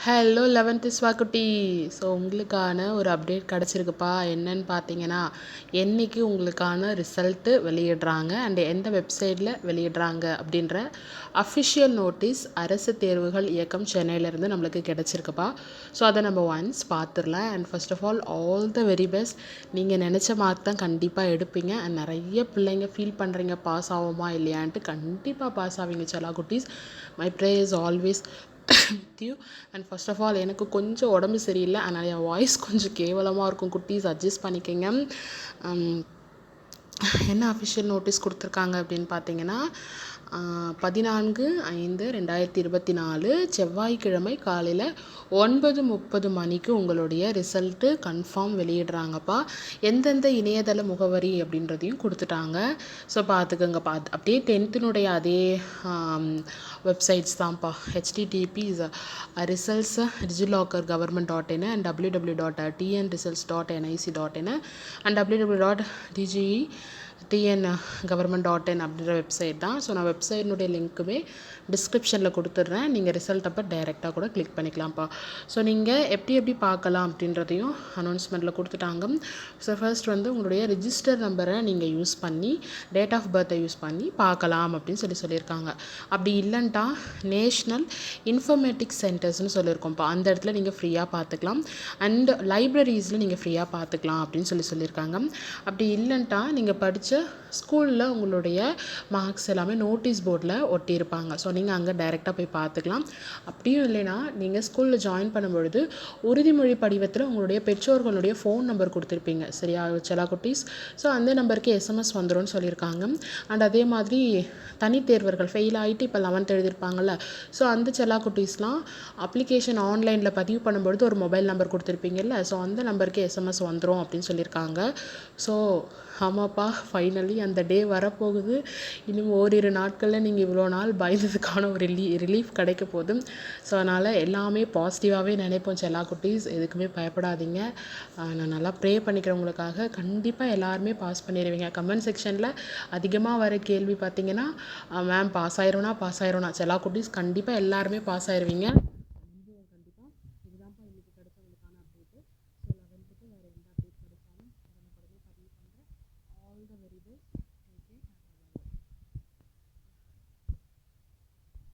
Hello 11th ஸ்வாக்குட்டி. So உங்களுக்கான ஒரு update கிடச்சிருக்குப்பா. என்னன்னு பார்த்தீங்கன்னா, என்றைக்கு உங்களுக்கான ரிசல்ட்டு வெளியிடுறாங்க அண்ட் எந்த வெப்சைட்டில் வெளியிடுறாங்க அப்படின்ற அஃபிஷியல் நோட்டீஸ் அரசு தேர்வுகள் இயக்கம் சென்னையிலேருந்து நம்மளுக்கு கிடச்சிருக்குப்பா. ஸோ அதை நம்ம ஒன்ஸ் பார்த்துடலாம். And first of all the very best. நீங்கள் நினச்ச மார்க் தான் கண்டிப்பாக எடுப்பீங்க. அண்ட் நிறைய பிள்ளைங்க ஃபீல் பண்ணுறீங்க பாஸ் ஆகுமா இல்லையான்ட்டு. கண்டிப்பாக பாஸ் ஆவீங்க செல்லா குட்டீஸ். My pray is always with you. And first of all எனக்கு கொஞ்சம் உடம்பு சரியில்லை, அதனால் என் வாய்ஸ் கொஞ்சம் கேவலமாக இருக்கும் குட்டீஸ், அட்ஜஸ்ட் பண்ணிக்கோங்க. என்ன அஃபிஷியல் நோட்டீஸ் கொடுத்துருக்காங்க அப்படின்னு பார்த்தீங்கன்னா, 14/5/2024 செவ்வாய்க்கிழமை காலையில் 9:30 மணிக்கு உங்களுடைய ரிசல்ட்டு கன்ஃபார்ம் வெளியிடுறாங்கப்பா. எந்தெந்த இணையதள முகவரி அப்படின்றதையும் கொடுத்துட்டாங்க. ஸோ பார்த்துக்கோங்க. அப்படியே 10th அதே வெப்சைட்ஸ் தான்ப்பா. http results DigiLocker government and www.tnresults.nic.in and www.dge TN government அப்படின்ற வெப்சைட் தான். ஸோ நான் வெப்சைட்னுடைய லிங்க்குமே டிஸ்கிரிப்ஷனில் கொடுத்துட்றேன். நீங்கள் ரிசல்ட் அப்போ டைரெக்டாக கூட கிளிக் பண்ணிக்கலாம்ப்பா. ஸோ நீங்கள் எப்படி பார்க்கலாம் அப்படின்றதையும் அனௌன்ஸ்மெண்ட்டில் கொடுத்துட்டாங்க. ஸோ ஃபர்ஸ்ட் உங்களுடைய ரிஜிஸ்டர் நம்பரை நீங்கள் யூஸ் பண்ணி டேட் ஆஃப் பர்த்தை யூஸ் பண்ணி பார்க்கலாம் அப்படின்னு சொல்லியிருக்காங்க. அப்படி இல்லைன்ட்டா நேஷ்னல் இன்ஃபர்மேட்டிக்ஸ் சென்டர்ஸ்னு சொல்லியிருக்கோம்ப்பா. அந்த இடத்துல நீங்கள் ஃப்ரீயாக பார்த்துக்கலாம். அண்ட் லைப்ரரிஸில் நீங்கள் ஃப்ரீயாக பார்த்துக்கலாம் அப்படின்னு சொல்லியிருக்காங்க. அப்படி இல்லைன்ட்டா நீங்கள் படித்த ஸ்கூலில் உங்களுடைய மார்க்ஸ் எல்லாமே நோட்டீஸ் போர்டில் ஒட்டியிருப்பாங்க. ஸோ நீங்கள் அங்கே டைரெக்டாக போய் பார்த்துக்கலாம். அப்படியும் இல்லைனா நீங்கள் ஸ்கூலில் ஜாயின் பண்ணும்பொழுது உறுதிமொழி படிவத்தில் உங்களுடைய பெற்றோர்களுடைய ஃபோன் நம்பர் கொடுத்துருப்பீங்க, சரியா செல்லா குட்டீஸ்? ஸோ அந்த நம்பருக்கு எஸ்எம்எஸ் வந்துடும் சொல்லியிருக்காங்க. அண்ட் அதே மாதிரி தனித்தேர்வர்கள் ஃபெயில் ஆகிட்டு இப்போ 11th எழுதியிருப்பாங்கள்ல, ஸோ அந்த செல்லா குட்டீஸ்லாம் அப்ளிகேஷன் ஆன்லைனில் பதிவு பண்ணும்பொழுது ஒரு மொபைல் நம்பர் கொடுத்துருப்பீங்கல்ல, ஸோ அந்த நம்பருக்கு எஸ்எம்எஸ் வந்துடும் அப்படின்னு சொல்லியிருக்காங்க. ஸோ ஆமாப்பா, ஃபைனலி அந்த டே வரப்போகுது. இன்னும் ஓரிரு நாட்களில் நீங்கள் இவ்வளோ நாள் பயந்ததுக்கான ஒரு ரிலீஃப் கிடைக்க போதும். ஸோ அதனால் எல்லாமே பாசிட்டிவாகவே நினைப்போம் செல்லா குட்டீஸ், எதுக்குமே பயப்படாதீங்க. நான் நல்லா ப்ரே பண்ணிக்கிறேன் உங்களுக்காக. கண்டிப்பாக எல்லாருமே பாஸ் பண்ணிடுவீங்க. கமெண்ட் செக்ஷனில் அதிகமாக வர கேள்வி பார்த்தீங்கன்னா, மேம் பாஸ் ஆயிரோனா செல்லா குட்டீஸ், கண்டிப்பாக எல்லாருமே பாஸ் ஆயிடுவீங்க. கண்டிப்பாக இதுதான்ப்பா இன்றைக்கி கிடைச்சவங்களுக்கான அப்டேட்டு. ஸோ 11th வேறு எந்த அப்டேட் கிடைச்சாலும் உடனுக்குடனே பதிவு பண்ணுறேன். All the very best.